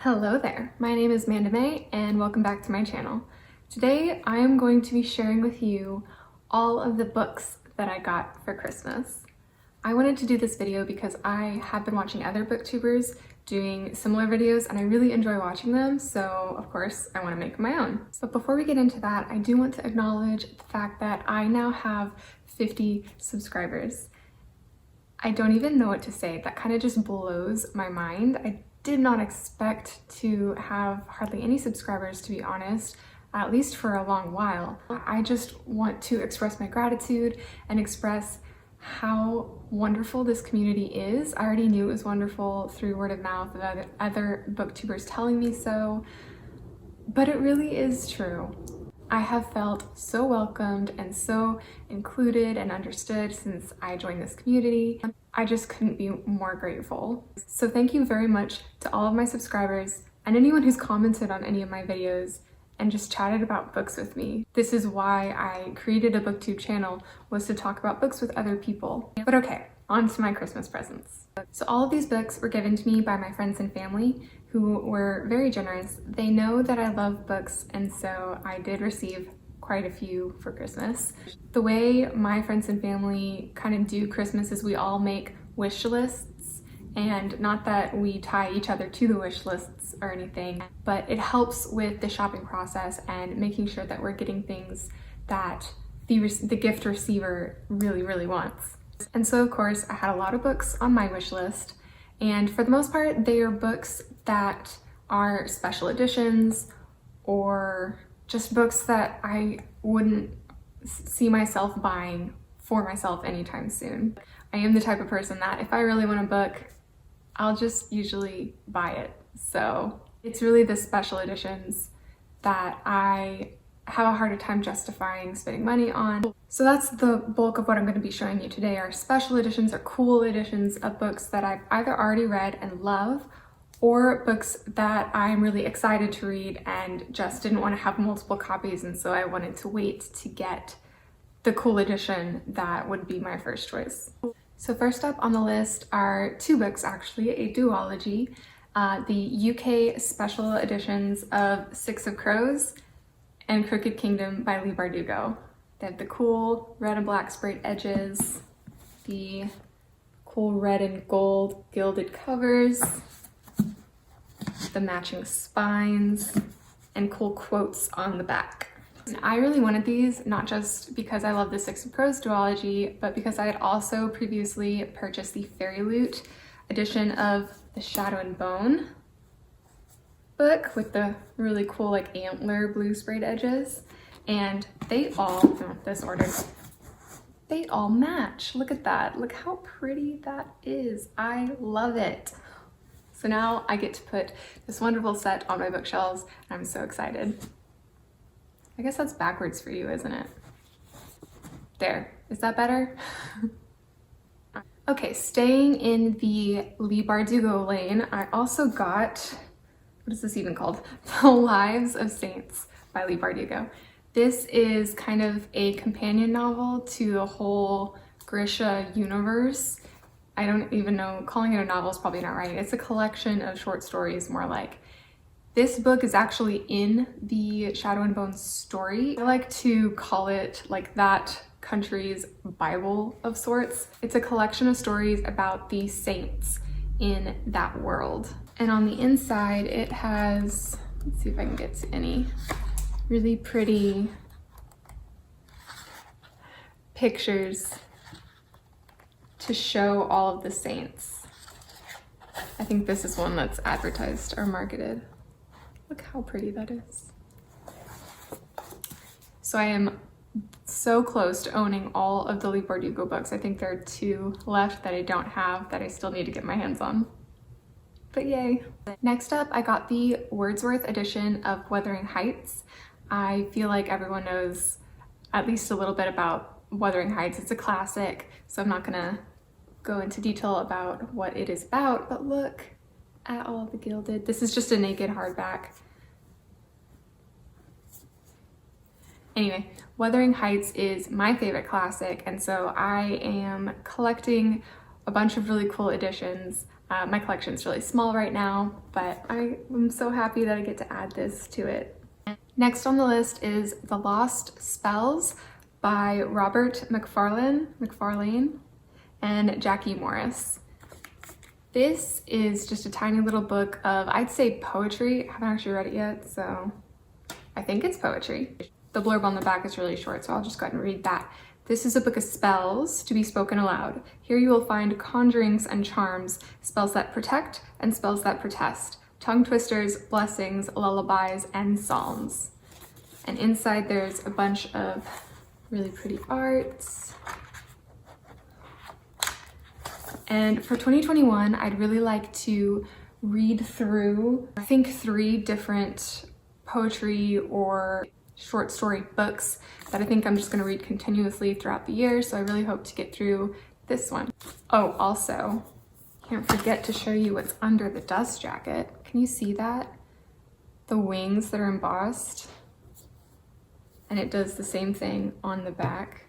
Hello there, my name is Manda May and welcome back to my channel. Today I am going to be sharing with you all of the books that I got for Christmas. I wanted to do this video because I have been watching other booktubers doing similar videos and I really enjoy watching them, so of course I want to make my own. But before we get into that, I do want to acknowledge the fact that I now have 50 subscribers. I don't even know what to say. That kind of just blows my mind. I did not expect to have hardly any subscribers, to be honest, at least for a long while. I just want to express my gratitude and express how wonderful this community is. I already knew it was wonderful through word of mouth of other booktubers telling me so, but it really is true. I have felt so welcomed and so included and understood since I joined this community. I just couldn't be more grateful. So thank you very much to all of my subscribers and anyone who's commented on any of my videos and just chatted about books with me. This is why I created a booktube channel, was to talk about books with other people. But okay, on to my Christmas presents. So all of these books were given to me by my friends and family who were very generous. They know that I love books, and so I did receive quite a few for Christmas. The way my friends and family kind of do Christmas is we all make wish lists, and not that we tie each other to the wish lists or anything, but it helps with the shopping process and making sure that we're getting things that the gift receiver really wants. And so of course I had a lot of books on my wish list, and for the most part they are books that are special editions or just books that I wouldn't see myself buying for myself anytime soon. I am the type of person that if I really want a book, I'll just usually buy it. So it's really the special editions that I have a harder time justifying spending money on. So that's the bulk of what I'm going to be showing you today, are special editions or cool editions of books that I've either already read and love, or books that I'm really excited to read and just didn't want to have multiple copies, and so I wanted to wait to get the cool edition that would be my first choice. So first up on the list are two books, actually, a duology, the UK special editions of Six of Crows and Crooked Kingdom by Leigh Bardugo. They have the cool red and black sprayed edges, the cool red and gold gilded covers, the matching spines, and cool quotes on the back. And I really wanted these, not just because I love the Six of Crows duology, but because I had also previously purchased the Fairy Loot edition of the Shadow and Bone book with the really cool like antler blue sprayed edges, and they all, this order, they all match. Look at that. Look how pretty that is. I love it. So now I get to put this wonderful set on my bookshelves, and I'm so excited. I guess that's backwards for you, isn't it? There, is that better? Okay, staying in the Leigh Bardugo lane, I also got, what is this even called? The Lives of Saints by Leigh Bardugo. This is kind of a companion novel to the whole Grisha universe. I don't even know, calling it a novel is probably not right. It's a collection of short stories, more like. This book is actually in the Shadow and Bone story. I like to call it like that country's Bible of sorts. It's a collection of stories about the saints in that world. And on the inside, it has, let's see if I can get to any really pretty pictures to show all of the saints. I think this is one that's advertised or marketed. Look how pretty that is. So I am so close to owning all of the Leigh Bardugo books. I think there are two left that I don't have that I still need to get my hands on. But yay. Next up, I got the Wordsworth edition of Wuthering Heights. I feel like everyone knows at least a little bit about Wuthering Heights. It's a classic, so I'm not gonna go into detail about what it is about, but look at all the gilded. This is just a naked hardback. Anyway, Wuthering Heights is my favorite classic, and so I am collecting a bunch of really cool editions. My collection's really small right now, but I'm so happy that I get to add this to it. Next on the list is The Lost Spells by Robert McFarlane and Jackie Morris. This is just a tiny little book of, I'd say, poetry. I haven't actually read it yet, so I think it's poetry. The blurb on the back is really short, so I'll just go ahead and read that. This is a book of spells to be spoken aloud. Here you will find conjurings and charms, spells that protect and spells that protest, tongue twisters, blessings, lullabies, and psalms. And inside there's a bunch of really pretty arts. And for 2021, I'd really like to read through, I think, 3 different poetry or short story books that I think I'm just going to read continuously throughout the year. So I really hope to get through this one. Oh, also, can't forget to show you what's under the dust jacket. Can you see that? The wings that are embossed. And it does the same thing on the back.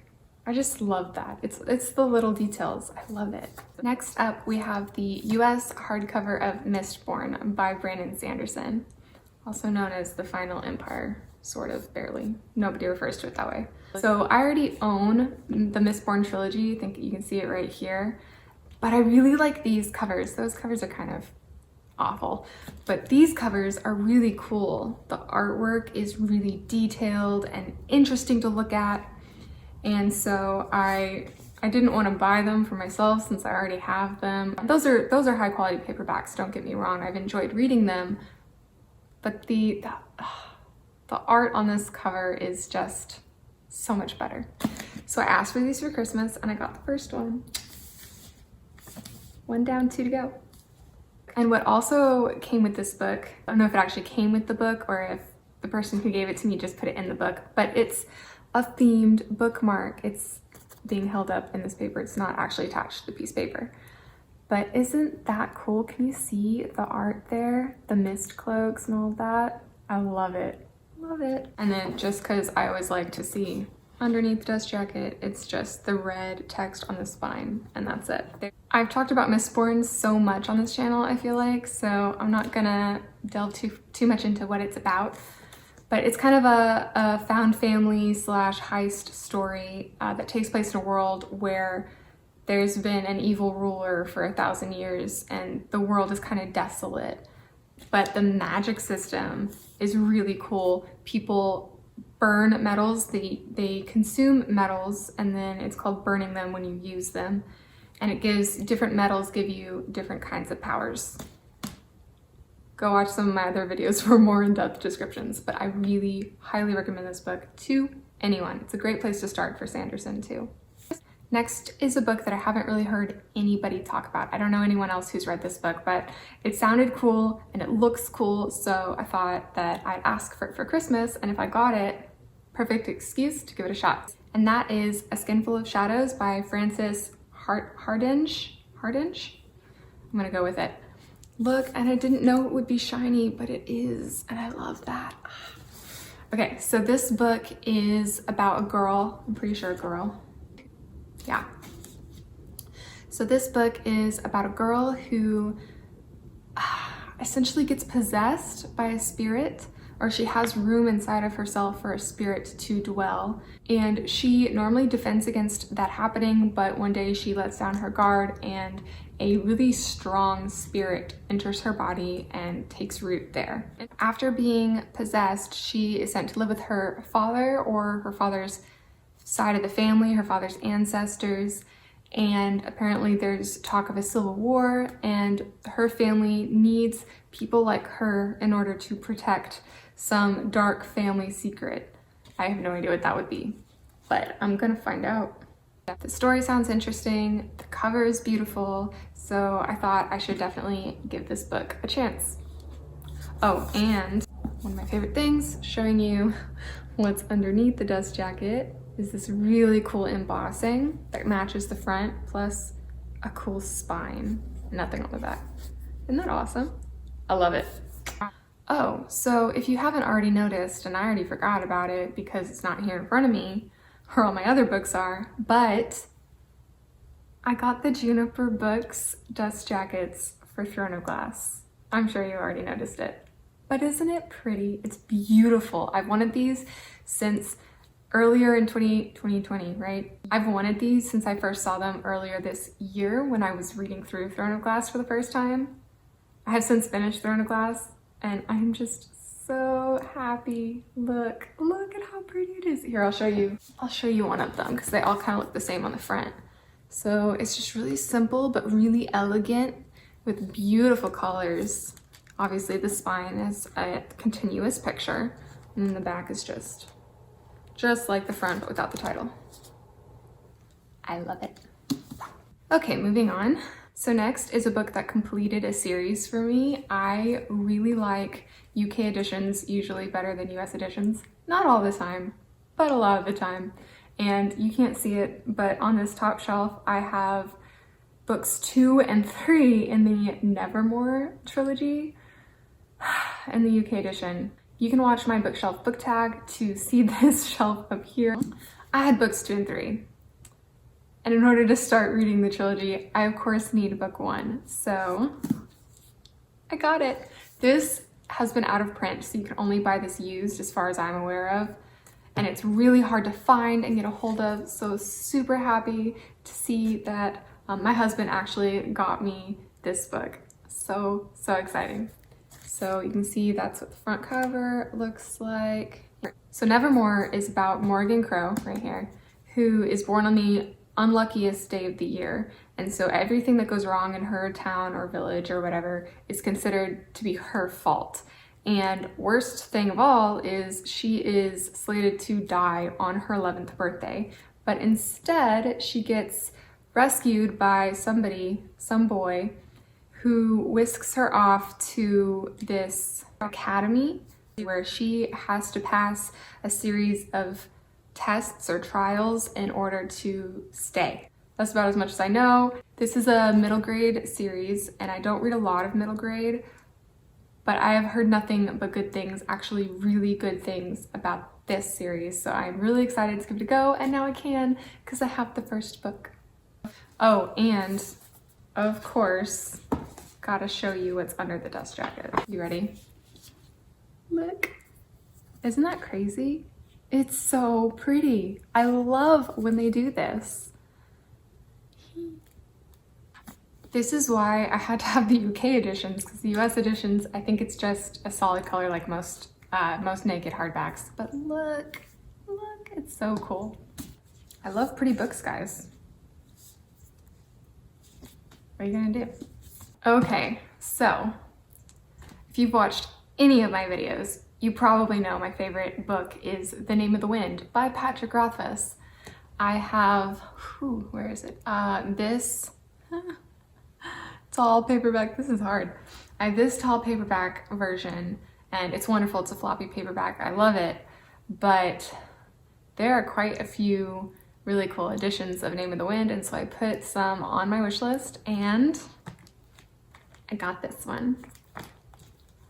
I just love that. It's the little details. I love it. Next up, we have the US hardcover of Mistborn by Brandon Sanderson, also known as The Final Empire, sort of, barely. Nobody refers to it that way. So I already own the Mistborn trilogy. I think you can see it right here. But I really like these covers. Those covers are kind of awful, but these covers are really cool. The artwork is really detailed and interesting to look at. And so I didn't want to buy them for myself since I already have them. Those are high quality paperbacks, don't get me wrong. I've enjoyed reading them, but the art on this cover is just so much better. So I asked for these for Christmas and I got the first one. 1 down, 2 to go. And what also came with this book, I don't know if it actually came with the book or if the person who gave it to me just put it in the book, but it's a themed bookmark. It's being held up in this paper. It's not actually attached to the piece of paper. But isn't that cool? Can you see the art there? The mist cloaks and all that? I love it. Love it. And then just because I always like to see underneath the dust jacket, it's just the red text on the spine, and that's it. I've talked about Mistborn so much on this channel, I feel like, so I'm not gonna delve too much into what it's about. But it's kind of a found family / heist story that takes place in a world where there's been an evil ruler for 1,000 years and the world is kind of desolate. But the magic system is really cool. People burn metals, they consume metals, and then it's called burning them when you use them. And it gives, different metals give you different kinds of powers. Go watch some of my other videos for more in-depth descriptions, but I really highly recommend this book to anyone. It's a great place to start for Sanderson too. Next is a book that I haven't really heard anybody talk about. I don't know anyone else who's read this book, but it sounded cool and it looks cool, so I thought that I'd ask for it for Christmas, and if I got it, perfect excuse to give it a shot. And that is A Skinful of Shadows by Frances Hardinge? I'm gonna go with it. Look, and I didn't know it would be shiny, but it is, and I love that. Okay, so this book is about a girl, I'm pretty sure a girl. Yeah. So this book is about a girl who essentially gets possessed by a spirit, or she has room inside of herself for a spirit to dwell. And she normally defends against that happening, but one day she lets down her guard and a really strong spirit enters her body and takes root there. After being possessed, she is sent to live with her father or her father's side of the family, her father's ancestors, and apparently there's talk of a civil war, and her family needs people like her in order to protect some dark family secret. I have no idea what that would be, but I'm gonna find out. The story sounds interesting, the cover is beautiful, so I thought I should definitely give this book a chance. Oh, and one of my favorite things, showing you what's underneath the dust jacket, is this really cool embossing that matches the front, plus a cool spine. Nothing on the back. Isn't that awesome? I love it. Oh, so if you haven't already noticed, and I already forgot about it because it's not here in front of me, where all my other books are, but I got the Juniper Books dust jackets for Throne of Glass. I'm sure you already noticed it. But isn't it pretty? It's beautiful. I've wanted these since earlier in 2020, right? I've wanted these since I first saw them earlier this year when I was reading through Throne of Glass for the first time. I have since finished Throne of Glass and I'm just so happy. Look at how pretty it is. Here, I'll show you one of them because they all kind of look the same on the front. So it's just really simple but really elegant with beautiful colors. Obviously the spine is a continuous picture and then the back is just like the front but without the title. I love it. Okay, moving on. So next is a book that completed a series for me. I really like UK editions usually better than US editions. Not all the time, but a lot of the time. And you can't see it, but on this top shelf I have books 2 and 3 in the Nevermore trilogy in the UK edition. You can watch my bookshelf book tag to see this shelf up here. I had books 2 and 3. And in order to start reading the trilogy, I of course need book 1. So I got it. This has been out of print, so you can only buy this used as far as I'm aware of. And it's really hard to find and get a hold of. So super happy to see that my husband actually got me this book. So exciting. So you can see that's what the front cover looks like. So Nevermore is about Morgan Crow, right here, who is born on the unluckiest day of the year. And so everything that goes wrong in her town or village or whatever is considered to be her fault. And worst thing of all is she is slated to die on her 11th birthday. But instead she gets rescued by somebody, some boy, who whisks her off to this academy where she has to pass a series of tests or trials in order to stay. That's about as much as I know. This is a middle grade series and I don't read a lot of middle grade, but I have heard nothing but good things, actually really good things about this series. So I'm really excited to give it a go, and now I can because I have the first book. Oh, and of course, gotta show you what's under the dust jacket. You ready? Look, isn't that crazy? It's so pretty. I love when they do this. This is why I had to have the UK editions, because the US editions, I think it's just a solid color like most naked hardbacks. But look, it's so cool. I love pretty books, guys. What are you gonna do? Okay, so if you've watched any of my videos, you probably know my favorite book is The Name of the Wind by Patrick Rothfuss. I have, where is it? This tall paperback, this is hard. I have this tall paperback version and it's wonderful, it's a floppy paperback, I love it, but there are quite a few really cool editions of Name of the Wind, and so I put some on my wish list and I got this one.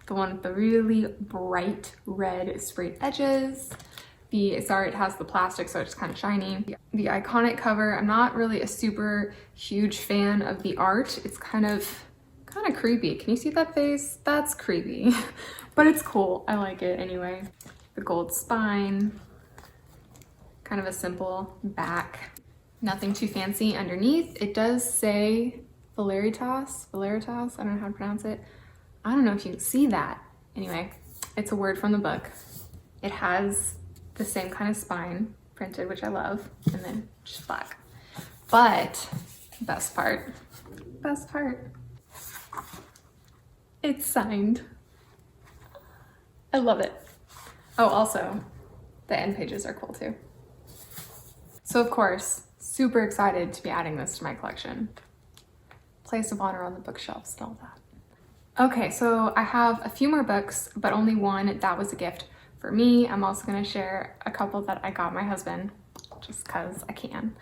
The one with the really bright red sprayed edges. Sorry, it has the plastic, so it's kind of shiny. The iconic cover, I'm not really a super huge fan of the art. It's kind of creepy. Can you see that face? That's creepy, but it's cool. I like it anyway. The gold spine, kind of a simple back. Nothing too fancy underneath. It does say Valeritas, I don't know how to pronounce it. I don't know if you can see that. Anyway, it's a word from the book. It has the same kind of spine printed, which I love, and then just black. But best part, it's signed. I love it. Oh, also, the end pages are cool too. So of course, super excited to be adding this to my collection. Place of honor on the bookshelves and all that. Okay, so I have a few more books, but only one that was a gift for me. I'm also gonna share a couple that I got my husband, just cause I can.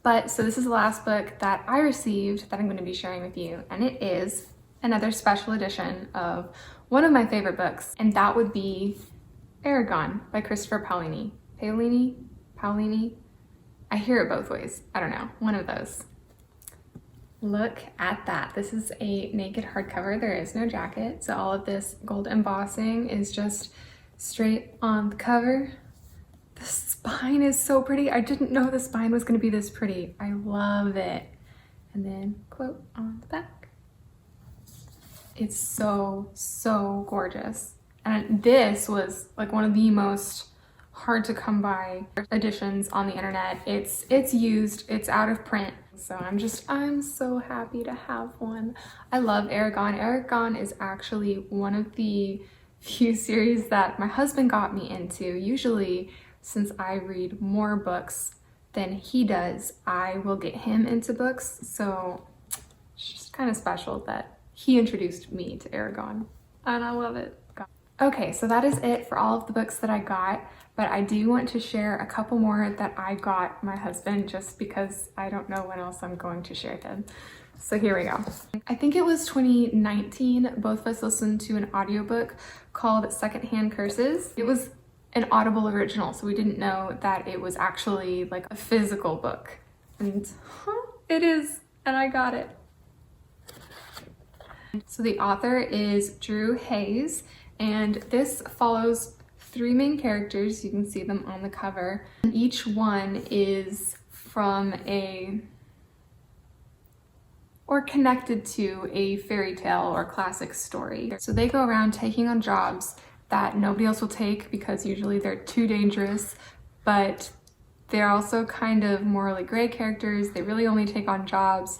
But so this is the last book that I received that I'm gonna be sharing with you, and it is another special edition of one of my favorite books, and that would be Evergreen by Christopher Paolini. Paolini? I hear it both ways. I don't know, one of those. Look at that. This is a naked hardcover. There is no jacket. So all of this gold embossing is just straight on the cover. The spine is so pretty. I didn't know the spine was going to be this pretty. I love it. And then quote on the back. It's so, so gorgeous. And this was like one of the most hard to come by editions on the internet. It's used, it's out of print. So I'm so happy to have one. I love Eragon. Eragon is actually one of the few series that my husband got me into. Usually, since I read more books than he does, I will get him into books. So it's just kind of special that he introduced me to Eragon, and I love it. Okay, so that is it for all of the books that I got, but I do want to share a couple more that I got my husband just because I don't know when else I'm going to share them. So here we go. I think it was 2019, both of us listened to an audiobook called Secondhand Curses. It was an Audible original, so we didn't know that it was actually like a physical book. And it is, and I got it. So the author is Drew Hayes, and this follows 3 main characters. You can see them on the cover. Each one is from or connected to a fairy tale or classic story. So they go around taking on jobs that nobody else will take because usually they're too dangerous, but they're also kind of morally gray characters. They really only take on jobs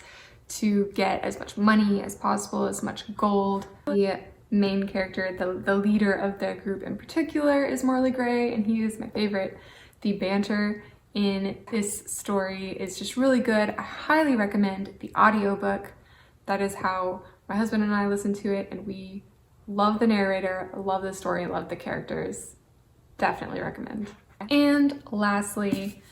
to get as much money as possible, as much gold. The main character, the leader of the group in particular, is morally gray, and he is my favorite. The banter in this story is just really good. I highly recommend the audiobook. That is how my husband and I listen to it, and we love the narrator, love the story, love the characters. Definitely recommend. And lastly,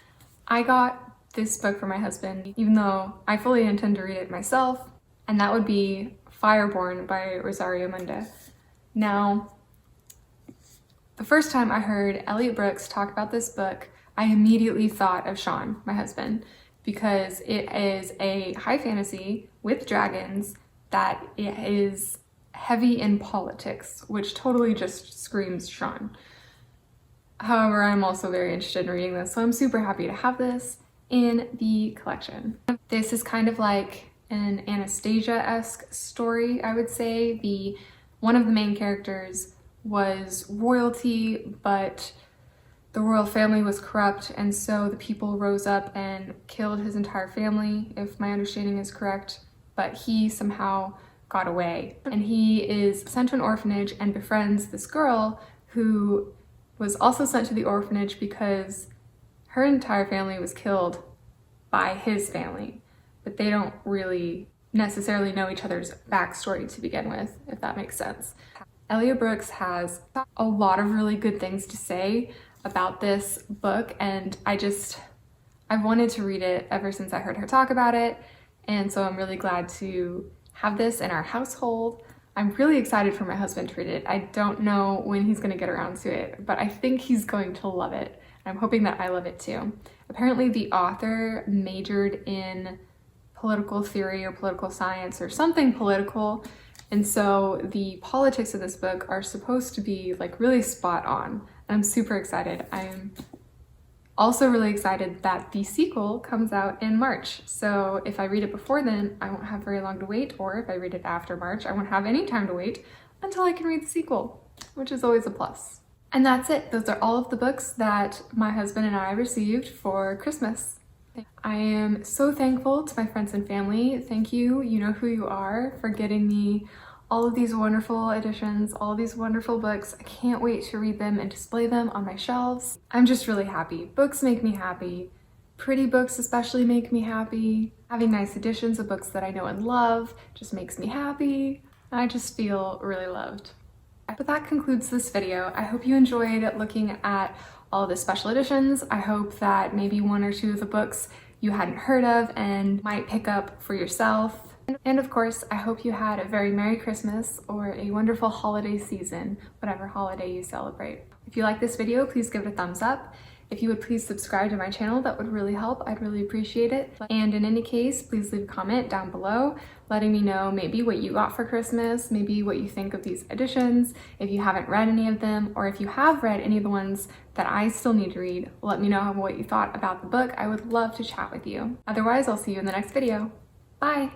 I got this book for my husband, even though I fully intend to read it myself, and that would be Fireborn by Rosario Munda. Now, the first time I heard Elliot Brooks talk about this book, I immediately thought of Sean, my husband, because it is a high fantasy with dragons that is heavy in politics, which totally just screams Sean. However, I'm also very interested in reading this, so I'm super happy to have this in the collection. This is kind of like an Anastasia-esque story, I would say. One of the main characters was royalty, but the royal family was corrupt, and so the people rose up and killed his entire family, if my understanding is correct, but he somehow got away. And he is sent to an orphanage and befriends this girl who was also sent to the orphanage because her entire family was killed by his family, but they don't really necessarily know each other's backstory to begin with, if that makes sense. Elliot Brooks has a lot of really good things to say about this book, and I've wanted to read it ever since I heard her talk about it, and so I'm really glad to have this in our household. I'm really excited for my husband to read it. I don't know when he's going to get around to it, but I think he's going to love it. I'm hoping that I love it too. Apparently the author majored in political theory or political science or something political, and so the politics of this book are supposed to be like really spot on, and I'm super excited. I'm also really excited that the sequel comes out in March, so if I read it before then, I won't have very long to wait, or if I read it after March, I won't have any time to wait until I can read the sequel, which is always a plus. And that's it. Those are all of the books that my husband and I received for Christmas. I am so thankful to my friends and family. Thank you, you know who you are, for getting me all of these wonderful editions, all of these wonderful books. I can't wait to read them and display them on my shelves. I'm just really happy. Books make me happy. Pretty books especially make me happy. Having nice editions of books that I know and love just makes me happy. I just feel really loved. But that concludes this video. I hope you enjoyed looking at all the special editions. I hope that maybe 1 or 2 of the books you hadn't heard of and might pick up for yourself. And of course, I hope you had a very Merry Christmas or a wonderful holiday season, whatever holiday you celebrate. If you like this video, please give it a thumbs up. If you would please subscribe to my channel, that would really help. I'd really appreciate it. And in any case, please leave a comment down below letting me know maybe what you got for Christmas, maybe what you think of these editions, if you haven't read any of them, or if you have read any of the ones that I still need to read, let me know what you thought about the book. I would love to chat with you. Otherwise, I'll see you in the next video. Bye!